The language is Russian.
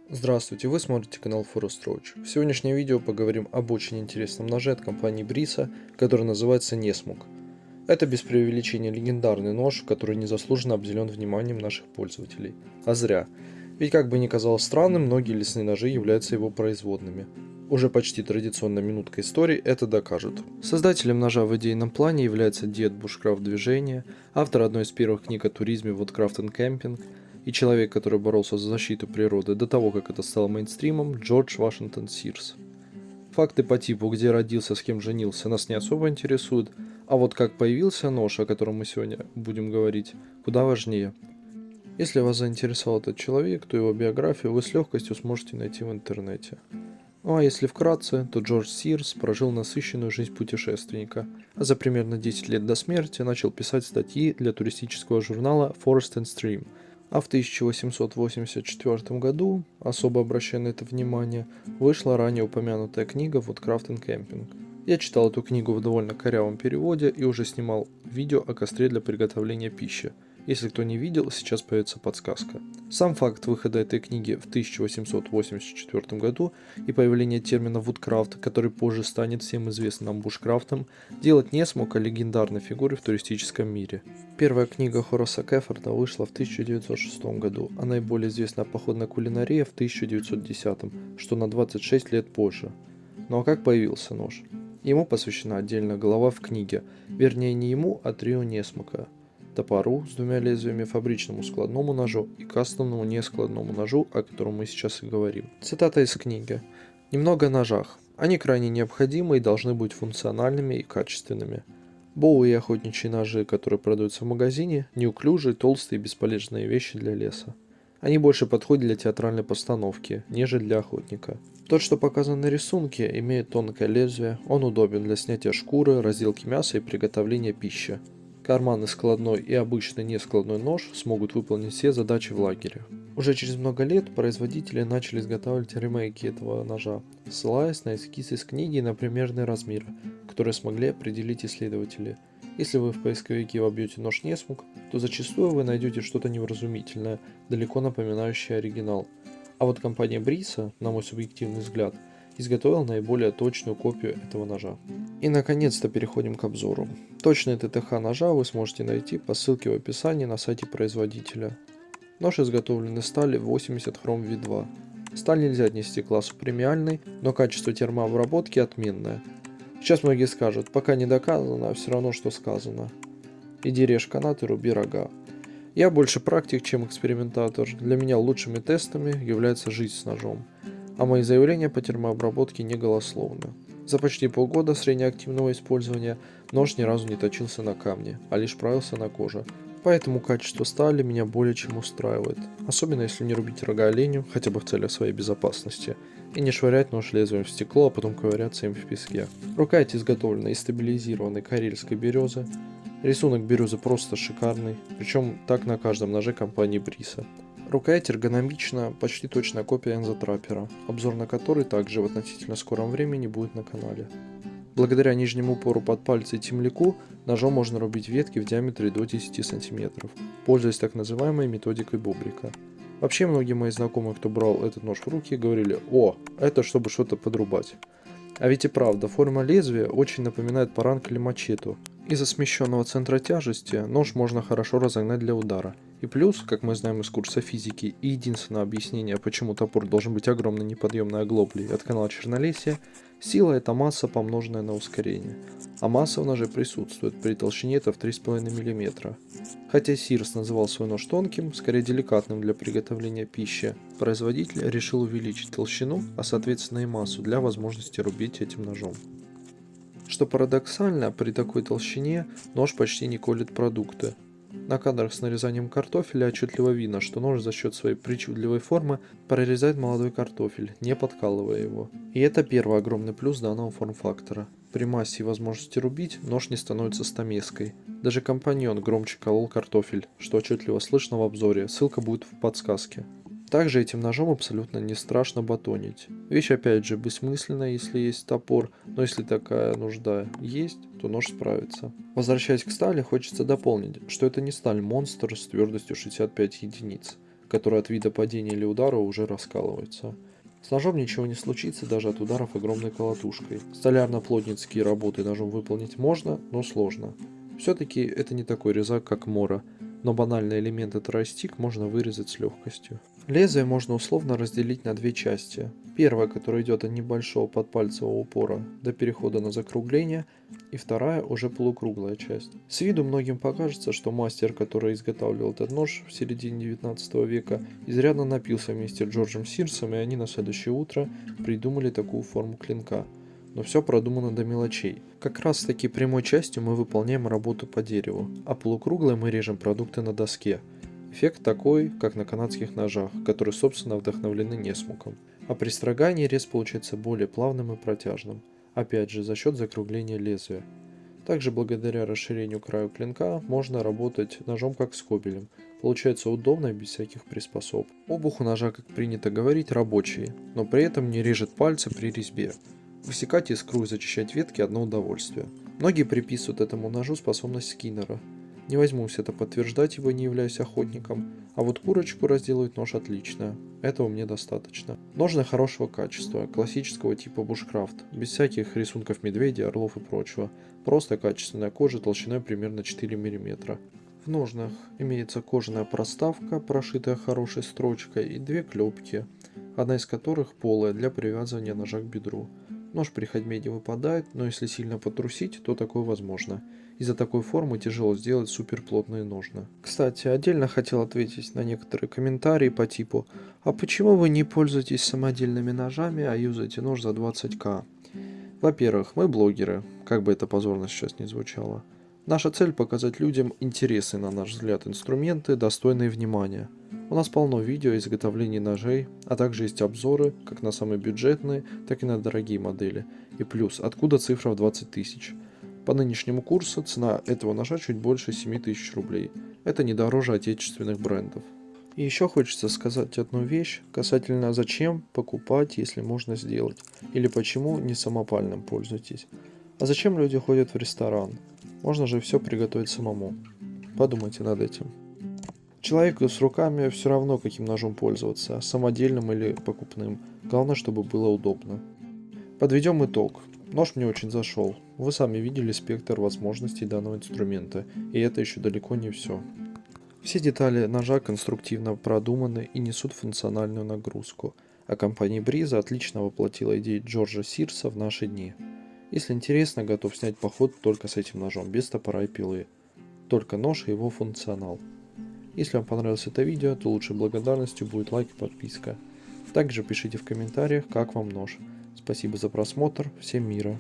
Здравствуйте, вы смотрите канал Forest Roach. В сегодняшнем видео поговорим об очень интересном ноже от компании Brisa, который называется Nesmuk. Это без преувеличения легендарный нож, который незаслуженно обделен вниманием наших пользователей. А зря. Ведь как бы ни казалось странным, многие лесные ножи являются его производными. Уже почти традиционная минутка истории это докажет. Создателем ножа в идейном плане является дед бушкрафт движения, автор одной из первых книг о туризме Woodcraft and Camping и человек, который боролся за защиту природы до того, как это стало мейнстримом, Джордж Вашингтон Сирс. Факты по типу, где родился, с кем женился, нас не особо интересуют, а вот как появился нож, о котором мы сегодня будем говорить, куда важнее. Если вас заинтересовал этот человек, то его биографию вы с легкостью сможете найти в интернете. Ну а если вкратце, то Джордж Сирс прожил насыщенную жизнь путешественника, а за примерно 10 лет до смерти начал писать статьи для туристического журнала Forest and Stream, а в 1884 году, особо обращая на это внимание, вышла ранее упомянутая книга Woodcraft and Camping. Я читал эту книгу в довольно корявом переводе и уже снимал видео о костре для приготовления пищи. Если кто не видел, сейчас появится подсказка. Сам факт выхода этой книги в 1884 году и появление термина «вудкрафт», который позже станет всем известным нам бушкрафтом, делать не смог о легендарной фигуре в туристическом мире. Первая книга Хораса Кефорда вышла в 1906 году, а наиболее известная походная кулинария в 1910, что на 26 лет позже. Ну а как появился нож? Ему посвящена отдельная глава в книге, вернее не ему, а трио Несмока. Топору с двумя лезвиями, фабричному складному ножу и кастомному нескладному ножу, о котором мы сейчас и говорим. Цитата из книги. Немного о ножах. Они крайне необходимы и должны быть функциональными и качественными. Боуи и охотничьи ножи, которые продаются в магазине, неуклюжие, толстые и бесполезные вещи для леса. Они больше подходят для театральной постановки, нежели для охотника. Тот, что показан на рисунке, имеет тонкое лезвие, он удобен для снятия шкуры, разделки мяса и приготовления пищи. Карманный складной и обычный нескладной нож смогут выполнить все задачи в лагере. Уже через много лет производители начали изготавливать ремейки этого ножа, ссылаясь на эскизы из книги и на примерные размеры, которые смогли определить исследователи. Если вы в поисковике вобьете нож Несмук, то зачастую вы найдете что-то невразумительное, далеко напоминающее оригинал. А вот компания Бриса, на мой субъективный взгляд, изготовила наиболее точную копию этого ножа. И наконец-то переходим к обзору. Точный ТТХ ножа вы сможете найти по ссылке в описании на сайте производителя. Нож изготовлен из стали 80 хром V2. Сталь нельзя отнести к классу премиальной, но качество термообработки отменное. Сейчас многие скажут, пока не доказано, а все равно что сказано. Иди режь канат и руби рога. Я больше практик, чем экспериментатор. Для меня лучшими тестами является жизнь с ножом. А мои заявления по термообработке не голословны. За почти полгода среднеактивного использования нож ни разу не точился на камне, а лишь правился на коже. Поэтому качество стали меня более чем устраивает, особенно если не рубить рога оленю, хотя бы в целях своей безопасности, и не швырять нож лезвием в стекло, а потом ковыряться им в песке. Рукоять изготовлена из стабилизированной карельской березы. Рисунок березы просто шикарный, причем так на каждом ноже компании Бриса. Рукоять эргономична, почти точная копия Энзо Траппера, обзор на который также в относительно скором времени будет на канале. Благодаря нижнему упору под пальцы и темляку, ножом можно рубить ветки в диаметре до 10 см, пользуясь так называемой методикой бобрика. Вообще многие мои знакомые, кто брал этот нож в руки, говорили: «О, это чтобы что-то подрубать». А ведь и правда, форма лезвия очень напоминает паранг или мачету. Из-за смещенного центра тяжести нож можно хорошо разогнать для удара. И плюс, как мы знаем из курса физики, и единственное объяснение, почему топор должен быть огромной неподъемной оглоблей от канала Чернолесья, сила — это масса, помноженная на ускорение. А масса в ноже присутствует при толщине это в 3,5 мм. Хотя Сирс называл свой нож тонким, скорее деликатным для приготовления пищи, производитель решил увеличить толщину, а соответственно и массу для возможности рубить этим ножом. Что парадоксально, при такой толщине нож почти не колет продукты. На кадрах с нарезанием картофеля отчетливо видно, что нож за счет своей причудливой формы прорезает молодой картофель, не подкалывая его. И это первый огромный плюс данного форм-фактора. При массе и возможности рубить нож не становится стамеской. Даже компаньон громче колол картофель, что отчетливо слышно в обзоре, ссылка будет в подсказке. Также этим ножом абсолютно не страшно батонить. Вещь опять же бессмысленная, если есть топор, но если такая нужда есть, то нож справится. Возвращаясь к стали, хочется дополнить, что это не сталь монстр с твердостью 65 единиц. которые от вида падения или удара уже раскалываются. С ножом ничего не случится даже от ударов огромной колотушкой. Столярно-плотницкие работы ножом выполнить можно, но сложно. Все-таки это не такой резак, как Мора, но банальные элементы тростик можно вырезать с легкостью. Лезвие можно условно разделить на две части. Первая, которая идет от небольшого подпальцевого упора до перехода на закругление, и вторая уже полукруглая часть. С виду многим покажется, что мастер, который изготавливал этот нож в середине 19 века, изрядно напился вместе с Джорджем Сирсом, и они на следующее утро придумали такую форму клинка. Но все продумано до мелочей. Как раз таки прямой частью мы выполняем работу по дереву, а полукруглой мы режем продукты на доске. Эффект такой, как на канадских ножах, которые собственно вдохновлены несмуком. А при строгании рез получается более плавным и протяжным, опять же за счет закругления лезвия. Также благодаря расширению края клинка можно работать ножом как скобелем. Получается удобно и без всяких приспособ. Обух у ножа, как принято говорить, рабочий, но при этом не режет пальцы при резьбе. Высекать искру и зачищать ветки – одно удовольствие. Многие приписывают этому ножу способность Скиннера. Не возьмусь это подтверждать, ибо не являюсь охотником, а вот курочку разделывает нож отлично. Этого мне достаточно. Ножны хорошего качества, классического типа бушкрафт, без всяких рисунков медведя, орлов и прочего. Просто качественная кожа толщиной примерно 4 мм. В ножнах имеется кожаная проставка, прошитая хорошей строчкой, и две клепки, одна из которых полая для привязывания ножа к бедру. Нож при ходьбе не выпадает, но если сильно потрусить, то такое возможно. Из-за такой формы тяжело сделать суперплотные ножны. Кстати, отдельно хотел ответить на некоторые комментарии по типу «А почему вы не пользуетесь самодельными ножами, а юзаете нож за 20к?» Во-первых, мы блогеры, как бы это позорно сейчас не звучало. Наша цель – показать людям интересные, на наш взгляд, инструменты, достойные внимания. У нас полно видео о изготовлении ножей, а также есть обзоры, как на самые бюджетные, так и на дорогие модели. И плюс, откуда цифра в 20 тысяч. По нынешнему курсу цена этого ножа чуть больше 7 тысяч рублей. Это не дороже отечественных брендов. И еще хочется сказать одну вещь касательно зачем покупать, если можно сделать, или почему не самопальным пользуетесь. А зачем люди ходят в ресторан? Можно же все приготовить самому. Подумайте над этим. Человеку с руками все равно каким ножом пользоваться, самодельным или покупным. Главное, чтобы было удобно. Подведем итог. Нож мне очень зашел. Вы сами видели спектр возможностей данного инструмента, и это еще далеко не все. Все детали ножа конструктивно продуманы и несут функциональную нагрузку, а компания Бриза отлично воплотила идеи Джорджа Сирса в наши дни. Если интересно, готов снять поход только с этим ножом, без топора и пилы. Только нож и его функционал. Если вам понравилось это видео, то лучшей благодарностью будет лайк и подписка. Также пишите в комментариях, как вам нож. Спасибо за просмотр, всем мира.